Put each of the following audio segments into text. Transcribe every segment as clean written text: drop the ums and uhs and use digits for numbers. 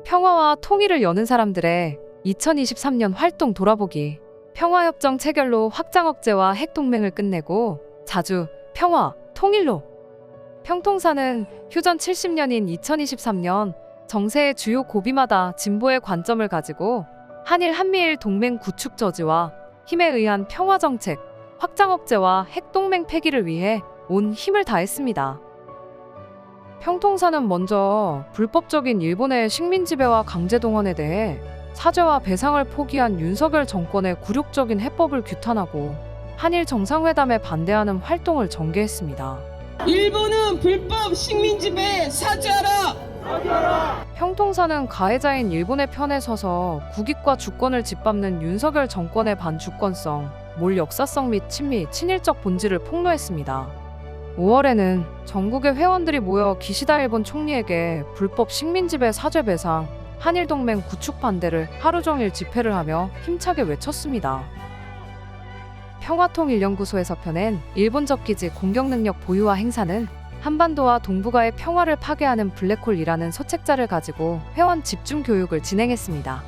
평화와 통일을 여는 사람들의 2023년 활동 돌아보기. 평화협정 체결로 확장 억제와 핵동맹을 끝내고 자주, 평화, 통일로. 평통사는 휴전 70년인 2023년 정세의 주요 고비마다 진보의 관점을 가지고 한일 한미일 동맹 구축 저지와 힘에 의한 평화 정책, 확장 억제와 핵동맹 폐기를 위해 온 힘을 다했습니다. 평통사는 먼저 불법적인 일본의 식민 지배와 강제 동원에 대해 사죄와 배상을 포기한 윤석열 정권의 굴욕적인 해법을 규탄하고 한일 정상회담에 반대하는 활동을 전개했습니다. 일본은 불법 식민 지배에 사죄하라! 평통사는 가해자인 일본의 편에 서서 국익과 주권을 짓밟는 윤석열 정권의 반주권성, 몰 역사성 및 친미, 친일적 본질을 폭로했습니다. 5월에는 전국의 회원들이 모여 기시다 일본 총리에게 불법 식민지배 사죄 배상, 한일동맹 구축 반대를 하루 종일 집회를 하며 힘차게 외쳤습니다. 평화통일연구소에서 펴낸 일본적 기지 공격능력 보유와 행사는 한반도와 동북아의 평화를 파괴하는 블랙홀이라는 소책자를 가지고 회원 집중 교육을 진행했습니다.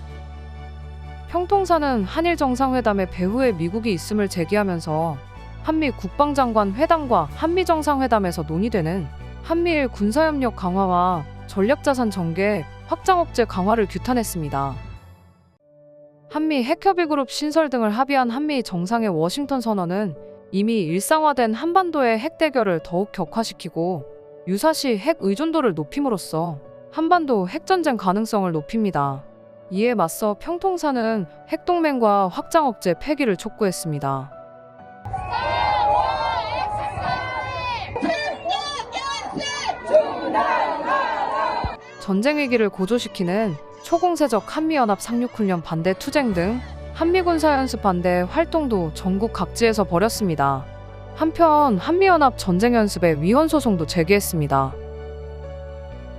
평통사는 한일 정상회담에 배후에 미국이 있음을 제기하면서 한미 국방장관 회담과 한미 정상회담에서 논의되는 한미일 군사협력 강화와 전략자산 전개, 확장 억제 강화를 규탄했습니다. 한미 핵협의그룹 신설 등을 합의한 한미 정상의 워싱턴 선언은 이미 일상화된 한반도의 핵대결을 더욱 격화시키고 유사시 핵 의존도를 높임으로써 한반도 핵전쟁 가능성을 높입니다. 이에 맞서 평통사는 핵동맹과 확장 억제 폐기를 촉구했습니다. 전쟁 위기를 고조시키는 초공세적 한미연합 상륙훈련 반대 투쟁 등 한미군사연습 반대 활동도 전국 각지에서 벌였습니다. 한편 한미연합 전쟁연습에 위헌 소송도 제기했습니다.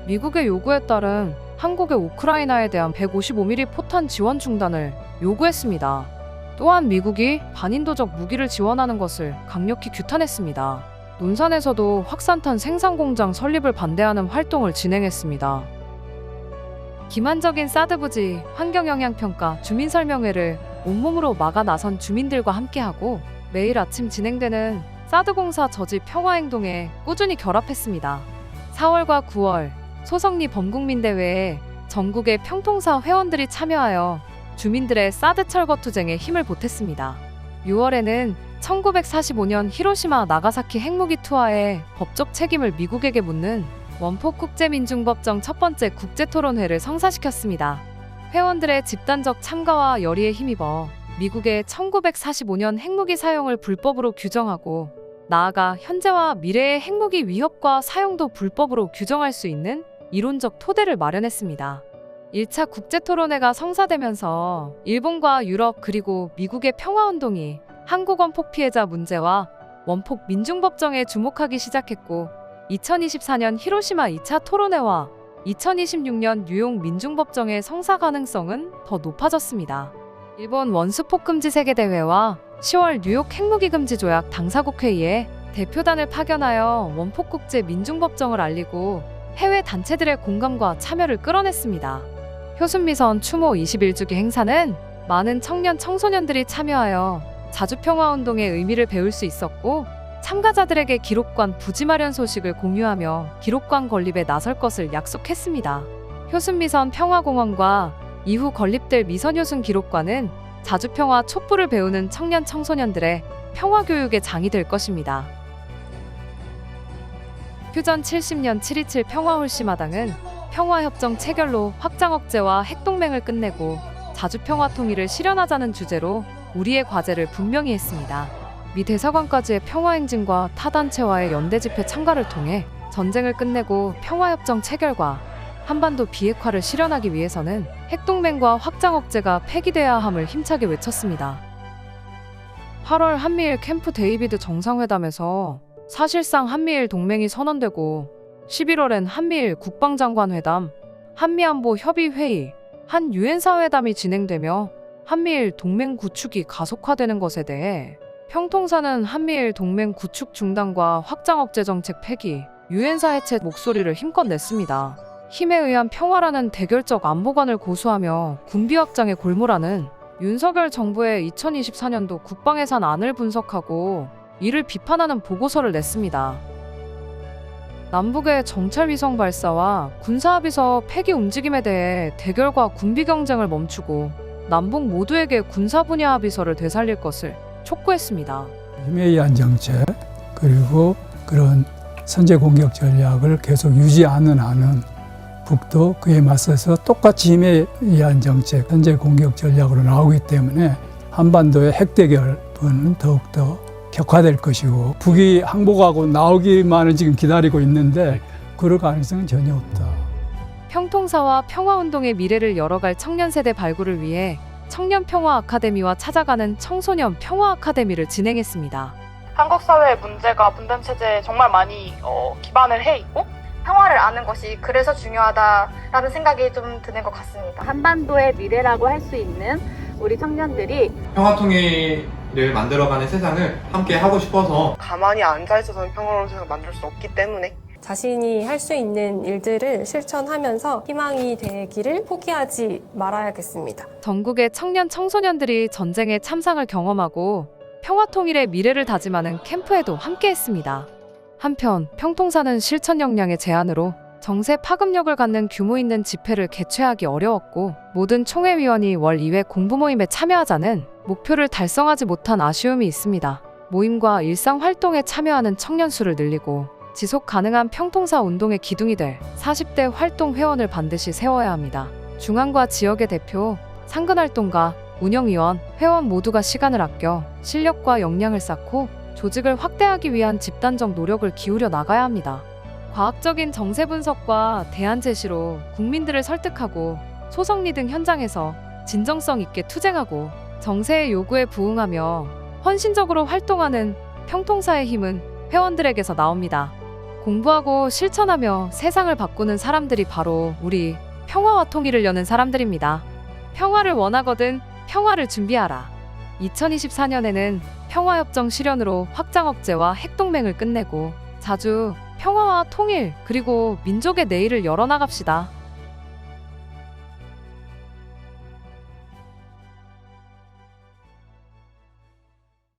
미국의 요구에 따른 한국의 우크라이나에 대한 155mm 포탄 지원 중단을 요구했습니다. 또한 미국이 반인도적 무기를 지원하는 것을 강력히 규탄했습니다. 논산에서도 확산탄 생산공장 설립을 반대하는 활동을 진행했습니다. 기만적인 사드 부지, 환경영향평가, 주민설명회를 온몸으로 막아 나선 주민들과 함께하고 매일 아침 진행되는 사드 공사 저지 평화행동에 꾸준히 결합했습니다. 4월과 9월 소성리 범국민대회에 전국의 평통사 회원들이 참여하여 주민들의 사드 철거 투쟁에 힘을 보탰습니다. 6월에는 1945년 히로시마 나가사키 핵무기 투하의 법적 책임을 미국에게 묻는 원폭국제민중법정 첫 번째 국제토론회를 성사시켰습니다. 회원들의 집단적 참가와 열의에 힘입어 미국의 1945년 핵무기 사용을 불법으로 규정하고 나아가 현재와 미래의 핵무기 위협과 사용도 불법으로 규정할 수 있는 이론적 토대를 마련했습니다. 1차 국제토론회가 성사되면서 일본과 유럽 그리고 미국의 평화운동이 한국 원폭 피해자 문제와 원폭 민중법정에 주목하기 시작했고 2024년 히로시마 2차 토론회와 2026년 뉴욕 민중법정의 성사 가능성은 더 높아졌습니다. 일본 원수폭 금지 세계대회와 10월 뉴욕 핵무기 금지 조약 당사국 회의에 대표단을 파견하여 원폭 국제 민중법정을 알리고 해외 단체들의 공감과 참여를 끌어냈습니다. 효순미선 추모 21주기 행사는 많은 청년 청소년들이 참여하여 자주평화운동의 의미를 배울 수 있었고 참가자들에게 기록관 부지 마련 소식을 공유하며 기록관 건립에 나설 것을 약속했습니다. 효순미선 평화공원과 이후 건립될 미선효순 기록관은 자주평화 촛불을 배우는 청년 청소년들의 평화교육의 장이 될 것입니다. 휴전 70년 7.27 평화홀씨마당은 평화협정 체결로 확장 억제와 핵동맹을 끝내고 자주평화 통일을 실현하자는 주제로 우리의 과제를 분명히 했습니다. 미 대사관까지의 평화행진과 타단체와의 연대집회 참가를 통해 전쟁을 끝내고 평화협정 체결과 한반도 비핵화를 실현하기 위해서는 핵동맹과 확장 억제가 폐기돼야 함을 힘차게 외쳤습니다. 8월 한미일 캠프 데이비드 정상회담에서 사실상 한미일 동맹이 선언되고 11월엔 한미일 국방장관 회담, 한미안보 협의회의, 한 유엔사 회담이 진행되며 한미일 동맹 구축이 가속화되는 것에 대해 평통사는 한미일 동맹 구축 중단과 확장 억제 정책 폐기, 유엔사 해체 목소리를 힘껏 냈습니다. 힘에 의한 평화라는 대결적 안보관을 고수하며 군비 확장에 골몰하는 윤석열 정부의 2024년도 국방예산 안을 분석하고 이를 비판하는 보고서를 냈습니다. 남북의 정찰위성 발사와 군사합의서 폐기 움직임에 대해 대결과 군비 경쟁을 멈추고 남북 모두에게 군사 분야 합의서를 되살릴 것을 촉구했습니다. 힘에 의한 정책 그리고 그런 선제 공격 전략을 계속 유지하는 한은 북도 그에 맞서서 똑같이 힘에 의한 정책, 선제 공격 전략으로 나오기 때문에 한반도의 핵 대결은 더욱더 격화될 것이고 북이 항복하고 나오기만을 지금 기다리고 있는데 그럴 가능성은 전혀 없다. 평통사와 평화운동의 미래를 열어갈 청년 세대 발굴을 위해 청년 평화 아카데미와 찾아가는 청소년 평화 아카데미를 진행했습니다. 한국 사회의 문제가 분단 체제에 정말 많이 기반을 해 있고 평화를 아는 것이 그래서 중요하다라는 생각이 좀 드는 것 같습니다. 한반도의 미래라고 할 수 있는 우리 청년들이 평화통일을 만들어가는 세상을 함께 하고 싶어서 가만히 앉아있어서는 평화로운 세상을 만들 수 없기 때문에 자신이 할 수 있는 일들을 실천하면서 희망이 되기를 포기하지 말아야겠습니다. 전국의 청년 청소년들이 전쟁의 참상을 경험하고 평화통일의 미래를 다짐하는 캠프에도 함께했습니다. 한편 평통사는 실천 역량의 제한으로 정세 파급력을 갖는 규모 있는 집회를 개최하기 어려웠고 모든 총회위원이 월 2회 공부 모임에 참여하자는 목표를 달성하지 못한 아쉬움이 있습니다. 모임과 일상 활동에 참여하는 청년 수를 늘리고 지속 가능한 평통사 운동의 기둥이 될 40대 활동 회원을 반드시 세워야 합니다. 중앙과 지역의 대표, 상근활동가, 운영위원, 회원 모두가 시간을 아껴 실력과 역량을 쌓고 조직을 확대하기 위한 집단적 노력을 기울여 나가야 합니다. 과학적인 정세 분석과 대안 제시로 국민들을 설득하고 소속 리딩 현장에서 진정성 있게 투쟁하고 정세의 요구에 부응하며 헌신적으로 활동하는 평통사의 힘은 회원들에게서 나옵니다. 공부하고 실천하며 세상을 바꾸는 사람들이 바로 우리 평화와 통일을 여는 사람들입니다. 평화를 원하거든 평화를 준비하라. 2024년에는 평화협정 실현으로 확장 억제와 핵동맹을 끝내고 자주 평화와 통일 그리고 민족의 내일을 열어나갑시다.